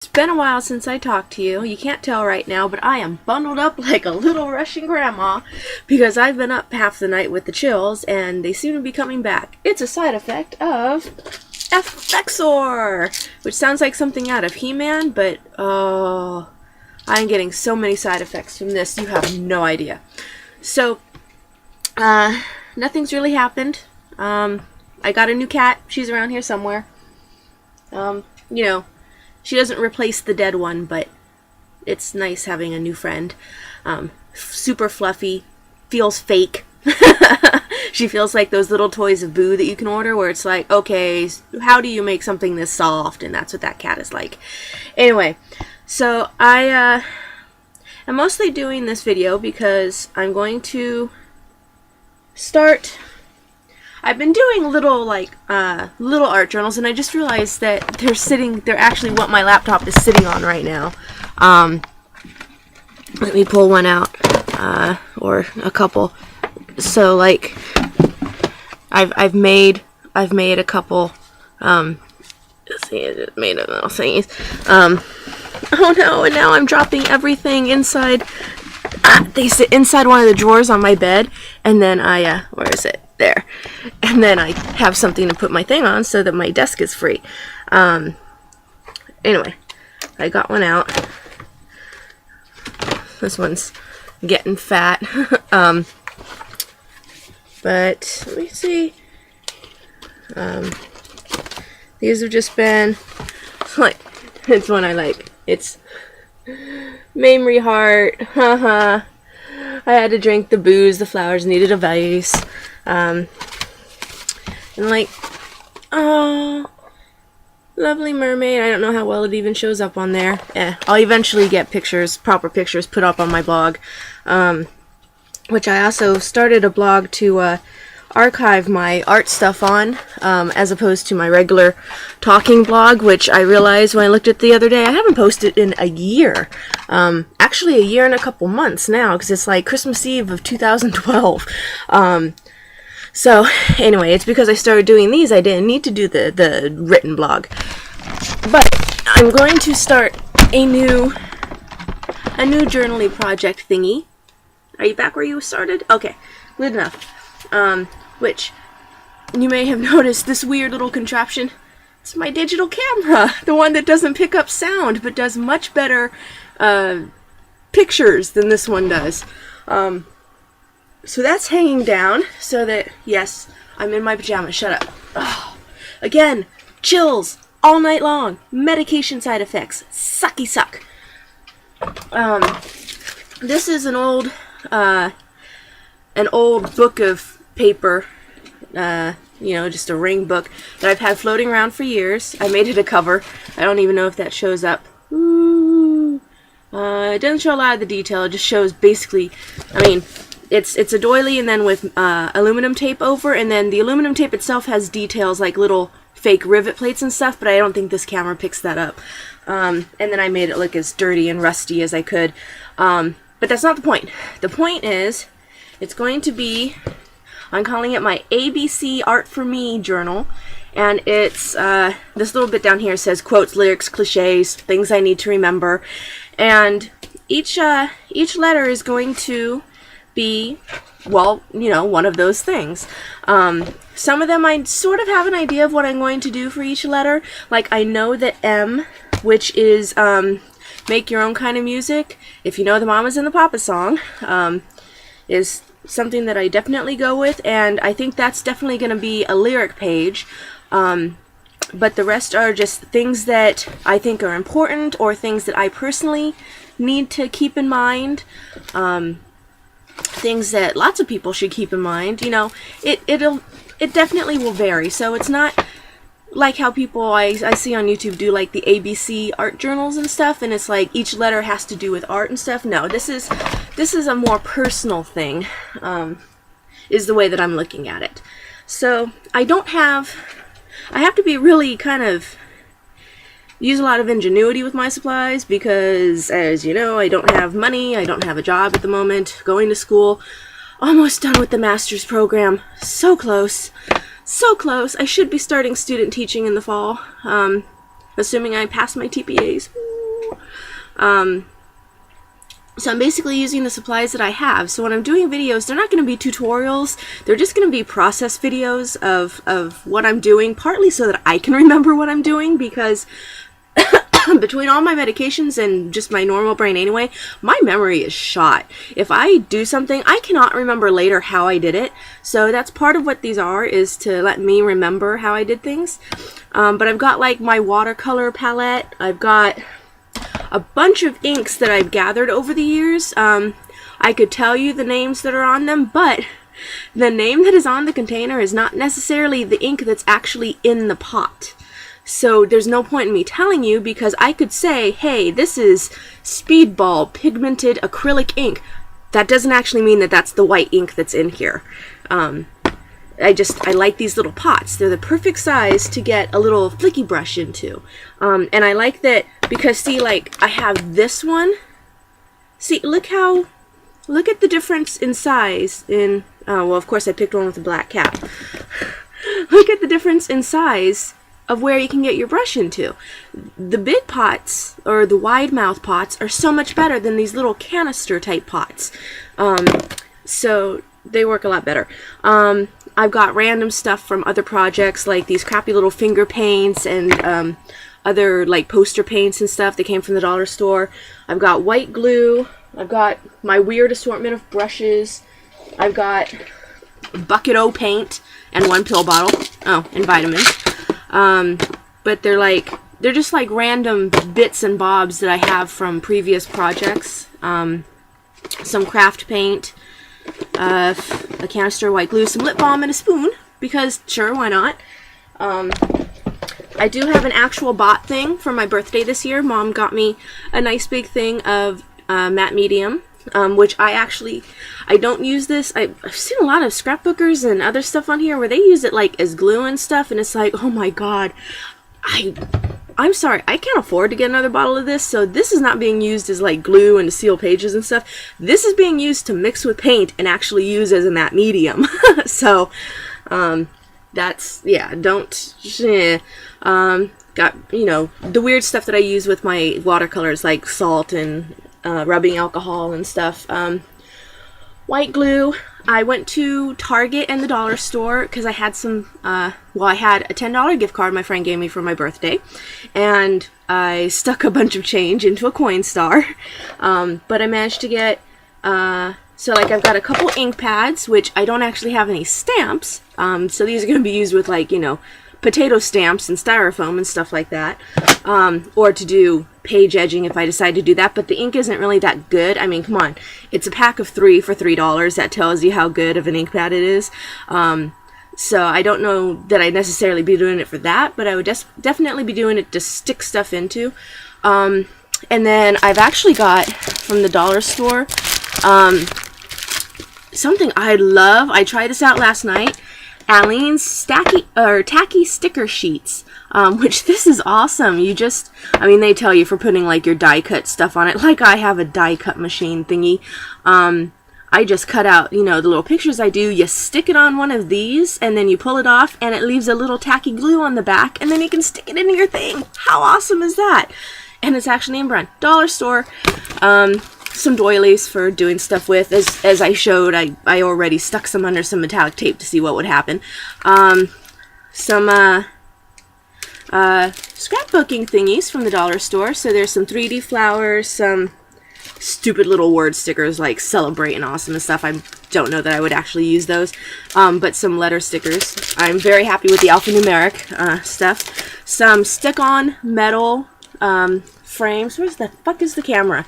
It's been a while since I talked to you. You can't tell right now, but I am bundled up like a little Russian grandma because I've been up half the night with the chills and they seem to be coming back. It's a side effect of Effexor, which sounds like something out of He-Man, but oh, I'm getting so many side effects from this, you have no idea. So, nothing's really happened. I got a new cat. She's around here somewhere. You know, she doesn't replace the dead one, but it's nice having a new friend. Super fluffy, feels fake. She feels like those little toys of Boo that you can order where it's like, okay, how do you make something this soft? And that's what that cat is like. Anyway, so I am mostly doing this video because I'm going to start... I've been doing little little art journals, and I just realized that they're actually what my laptop is sitting on right now. Let me pull one out, or a couple. So like, I've made a couple. Let's see, I just made a little thingies. Oh no! And now I'm dropping everything inside. They sit inside one of the drawers on my bed, and then where is it? There. And then I have something to put my thing on so that my desk is free. Anyway, I got one out. This one's getting fat. But let me see. These have just been like, it's one I like. It's Memory Heart. Haha. I had to drink the booze, the flowers needed a vase. And like, oh, Lovely Mermaid. I don't know how well it even shows up on there. I'll eventually get pictures, proper pictures, put up on my blog. Which I also started a blog to archive my art stuff on, as opposed to my regular talking blog, which I realized when I looked at the other day, I haven't posted in a year. Actually a year and a couple months now, because it's like Christmas Eve of 2012. So, anyway, it's because I started doing these, I didn't need to do the written blog. But I'm going to start a new journaling project thingy. Are you back where you started? Okay, good enough. Which, you may have noticed this weird little contraption. It's my digital camera, the one that doesn't pick up sound, but does much better pictures than this one does. So that's hanging down so that, yes, I'm in my pajamas. Shut up. Oh, again, chills all night long. Medication side effects. Sucky suck. This is an old book of paper, you know, just a ring book that I've had floating around for years. I made it a cover. I don't even know if that shows up. Ooh. It doesn't show a lot of the detail. It just shows basically, I mean, it's a doily and then with aluminum tape over, and then the aluminum tape itself has details like little fake rivet plates and stuff, but I don't think this camera picks that up. And then I made it look as dirty and rusty as I could. But that's not the point. The point is, it's going to be, I'm calling it my ABC Art for Me journal, and it's, this little bit down here says quotes, lyrics, cliches, things I need to remember, and each letter is going to be, well, you know, one of those things. Some of them I sort of have an idea of what I'm going to do for each letter. Like, I know that M, which is, make your own kind of music, if you know the Mamas and the Papas song, is something that I definitely go with, and I think that's definitely going to be a lyric page. But the rest are just things that I think are important, or things that I personally need to keep in mind. Things that lots of people should keep in mind. You know, it definitely will vary. So it's not like how people I see on YouTube do like the ABC art journals and stuff, and it's like each letter has to do with art and stuff. No, this is a more personal thing, is the way that I'm looking at it. So I have to be really kind of use a lot of ingenuity with my supplies because, as you know, I don't have money, I don't have a job at the moment, going to school, almost done with the master's program, so close. So close. I should be starting student teaching in the fall, assuming I pass my TPAs. So I'm basically using the supplies that I have. So when I'm doing videos, they're not going to be tutorials. They're just going to be process videos of what I'm doing, partly so that I can remember what I'm doing, because between all my medications and just my normal brain anyway, my memory is shot. If I do something, I cannot remember later how I did it. So that's part of what these are, is to let me remember how I did things. But I've got like my watercolor palette. I've got a bunch of inks that I've gathered over the years. I could tell you the names that are on them, but the name that is on the container is not necessarily the ink that's actually in the pot. So there's no point in me telling you, because I could say, hey, this is Speedball pigmented acrylic ink. That doesn't actually mean that that's the white ink that's in here. I like these little pots. They're the perfect size to get a little flicky brush into. And I like that because, see, like, I have this one. See, look at the difference in size in, well, of course I picked one with a black cap. Look at the difference in size of where you can get your brush into. The big pots, or the wide mouth pots, are so much better than these little canister type pots. So they work a lot better. I've got random stuff from other projects, like these crappy little finger paints and other like poster paints and stuff that came from the dollar store. I've got white glue. I've got my weird assortment of brushes. I've got bucket o paint and one pill bottle. Oh, and vitamins. But they're just like random bits and bobs that I have from previous projects. Some craft paint, a canister of white glue, some lip balm, and a spoon, because sure, why not? I do have an actual bought thing for my birthday this year. Mom got me a nice big thing of matte medium, which I don't use this. I've seen a lot of scrapbookers and other stuff on here where they use it like as glue and stuff, and it's like, oh my god, I'm sorry, I can't afford to get another bottle of this, so this is not being used as like glue and to seal pages and stuff. This is being used to mix with paint and actually use as a matte medium. So, that's, yeah, got, you know, the weird stuff that I use with my watercolors, like salt and rubbing alcohol and stuff. White glue. I went to Target and the dollar store because I had some, I had a $10 gift card my friend gave me for my birthday, and I stuck a bunch of change into a coin star. But I managed to get, so like I've got a couple ink pads, which I don't actually have any stamps, so these are going to be used with, like, you know, potato stamps and styrofoam and stuff like that, or to do page edging if I decide to do that, but the ink isn't really that good. I mean, come on, it's a pack of 3 for $3. That tells you how good of an ink pad it is. So I don't know that I'd necessarily be doing it for that, but I would definitely be doing it to stick stuff into. And then I've actually got from the dollar store something I love. I tried this out last night. Aleene's tacky sticker sheets, which this is awesome. You just, I mean, they tell you for putting like your die cut stuff on it. Like I have a die cut machine thingy. I just cut out, you know, the little pictures I do. You stick it on one of these and then you pull it off and it leaves a little tacky glue on the back, and then you can stick it into your thing. How awesome is that? And it's actually in brand. Dollar store. Some doilies for doing stuff with. As I showed, I already stuck some under some metallic tape to see what would happen. Some scrapbooking thingies from the dollar store. So there's some 3D flowers, some stupid little word stickers like celebrate and awesome and stuff. I don't know that I would actually use those. But some letter stickers. I'm very happy with the alphanumeric stuff. Some stick-on metal frames. Where's the fuck is the camera?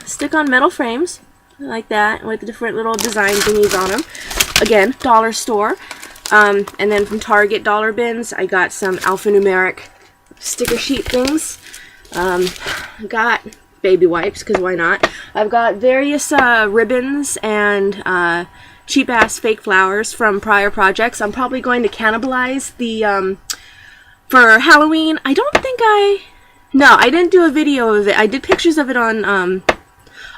Stick-on metal frames like that with the different little design thingies on them. Again, dollar store. And then from Target dollar bins, I got some alphanumeric sticker sheet things. Got baby wipes, because why not? I've got various ribbons and cheap-ass fake flowers from prior projects. I'm probably going to cannibalize the, for Halloween. I don't think no, I didn't do a video of it. I did pictures of it on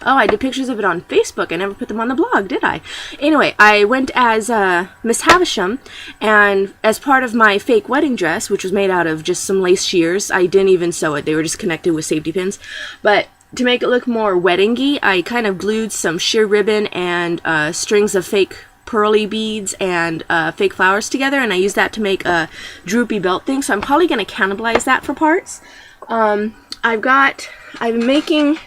Oh, I did pictures of it on Facebook. I never put them on the blog, did I? Anyway, I went as Miss Havisham, and as part of my fake wedding dress, which was made out of just some lace shears, I didn't even sew it. They were just connected with safety pins. But to make it look more wedding-y, I kind of glued some sheer ribbon and strings of fake pearly beads and fake flowers together, and I used that to make a droopy belt thing. So I'm probably going to cannibalize that for parts. I've been making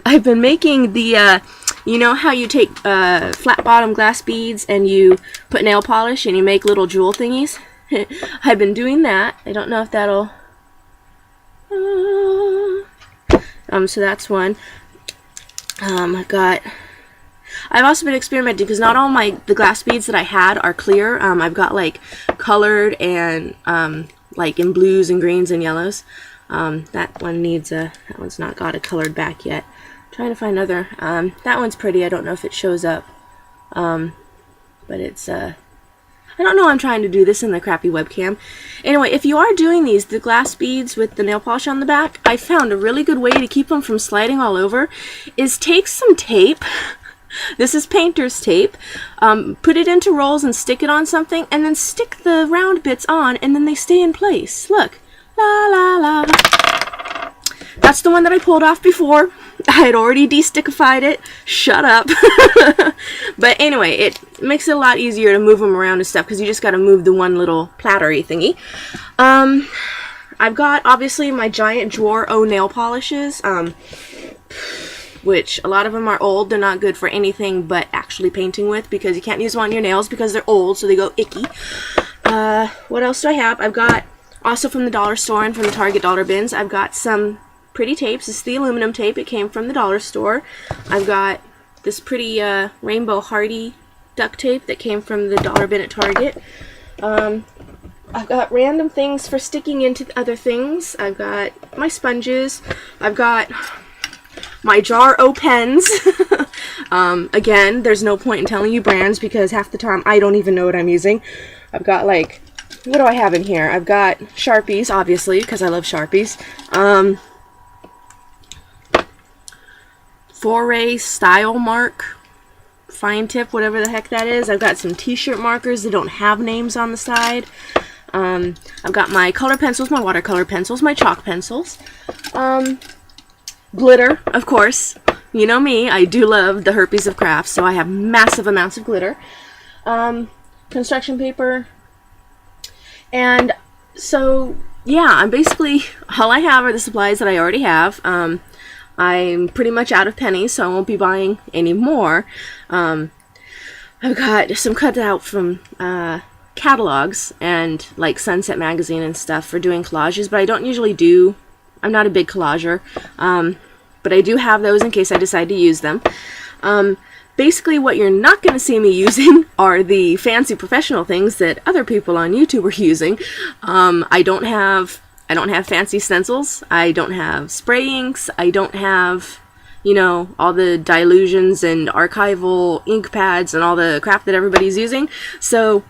I've been making the you know how you take flat bottom glass beads and you put nail polish and you make little jewel thingies? I've been doing that. I don't know if that'll so that's one. I've also been experimenting because not all the glass beads that I had are clear. I've got like colored and like in blues and greens and yellows. That one needs that one's not got a colored back yet. I'm trying to find another. That one's pretty. I don't know if it shows up. But it's I don't know I'm trying to do this in the crappy webcam. Anyway, if you are doing the glass beads with the nail polish on the back, I found a really good way to keep them from sliding all over is take some tape. This is painter's tape. Put it into rolls and stick it on something, and then stick the round bits on, and then they stay in place. Look. La la la. That's the one that I pulled off before. I had already de-stickified it. Shut up. But anyway, it makes it a lot easier to move them around and stuff because you just got to move the one little plattery thingy. I've got obviously my giant drawer O nail polishes, which a lot of them are old. They're not good for anything but actually painting with because you can't use them on your nails because they're old, so they go icky. What else do I have? I've got also from the dollar store and from the Target dollar bins, I've got some pretty tapes. This is the aluminum tape. It came from the dollar store. I've got this pretty Rainbow Hardy duct tape that came from the dollar bin at Target. I've got random things for sticking into other things. I've got my sponges. I've got my jar O pens. Again, there's no point in telling you brands because half the time I don't even know what I'm using. I've got like, what do I have in here? I've got Sharpies, obviously, because I love Sharpies. Foray Style Mark, Fine Tip, whatever the heck that is. I've got some t-shirt markers that don't have names on the side. I've got my color pencils, my watercolor pencils, my chalk pencils. Glitter, of course. You know me, I do love the herpes of crafts, so I have massive amounts of glitter. Construction paper. And so, yeah, I'm basically, all I have are the supplies that I already have. I'm pretty much out of pennies, so I won't be buying any more. I've got some cut out from catalogs and like Sunset Magazine and stuff for doing collages, but I don't usually do, I'm not a big collager, but I do have those in case I decide to use them. Basically, what you're not going to see me using are the fancy professional things that other people on YouTube are using. I don't have fancy stencils. I don't have spray inks. I don't have, you know, all the dilutions and archival ink pads and all the crap that everybody's using. So,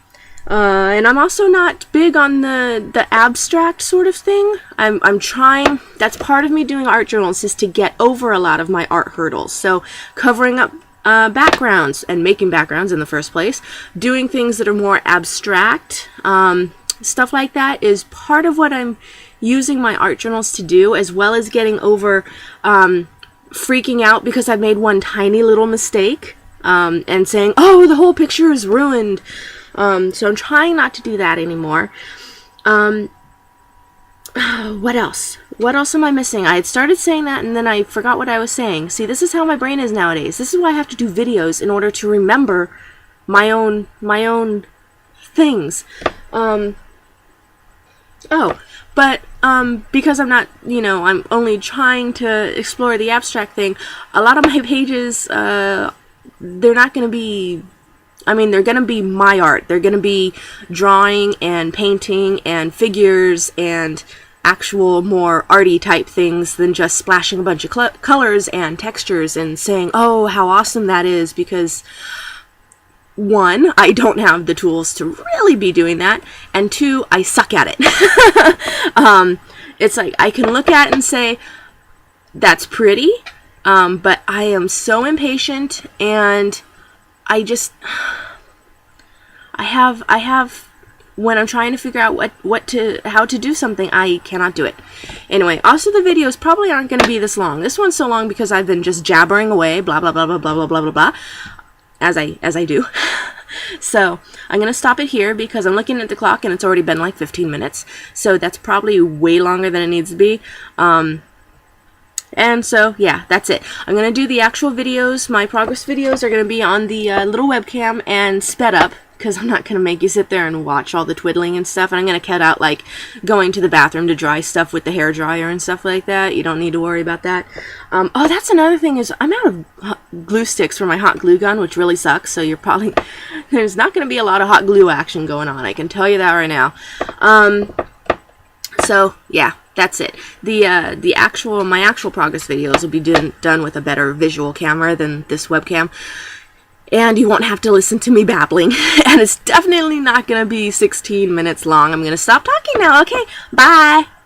and I'm also not big on the abstract sort of thing. I'm trying, that's part of me doing art journals is to get over a lot of my art hurdles. So, covering up backgrounds and making backgrounds in the first place, doing things that are more abstract, stuff like that is part of what I'm using my art journals to do, as well as getting over freaking out because I've made one tiny little mistake and saying, oh, the whole picture is ruined. So I'm trying not to do that anymore. What else? What else am I missing? I had started saying that and then I forgot what I was saying. See, this is how my brain is nowadays. This is why I have to do videos in order to remember my own things. Because I'm not, you know, I'm only trying to explore the abstract thing, a lot of my pages, they're not going to be, I mean, they're going to be my art. They're going to be drawing and painting and figures and actual more arty type things than just splashing a bunch of colors and textures and saying, oh, how awesome that is, because one, I don't have the tools to really be doing that, and two, I suck at it. It's like I can look at it and say, that's pretty, But I am so impatient, and I have when I'm trying to figure out how to do something, I cannot do it. Anyway, also the videos probably aren't going to be this long. This one's so long because I've been just jabbering away, blah blah blah blah blah blah blah blah blah, as I do. So I'm going to stop it here because I'm looking at the clock and it's already been like 15 minutes. So that's probably way longer than it needs to be. And so, yeah, that's it. I'm going to do the actual videos. My progress videos are going to be on the little webcam and sped up, because I'm not going to make you sit there and watch all the twiddling and stuff. And I'm going to cut out, like, going to the bathroom to dry stuff with the hairdryer and stuff like that. You don't need to worry about that. Oh, that's another thing, is I'm out of glue sticks for my hot glue gun, which really sucks. So there's not going to be a lot of hot glue action going on. I can tell you that right now. So, yeah. That's it. My actual progress videos will be done with a better visual camera than this webcam. And you won't have to listen to me babbling. And it's definitely not going to be 16 minutes long. I'm going to stop talking now. Okay, bye.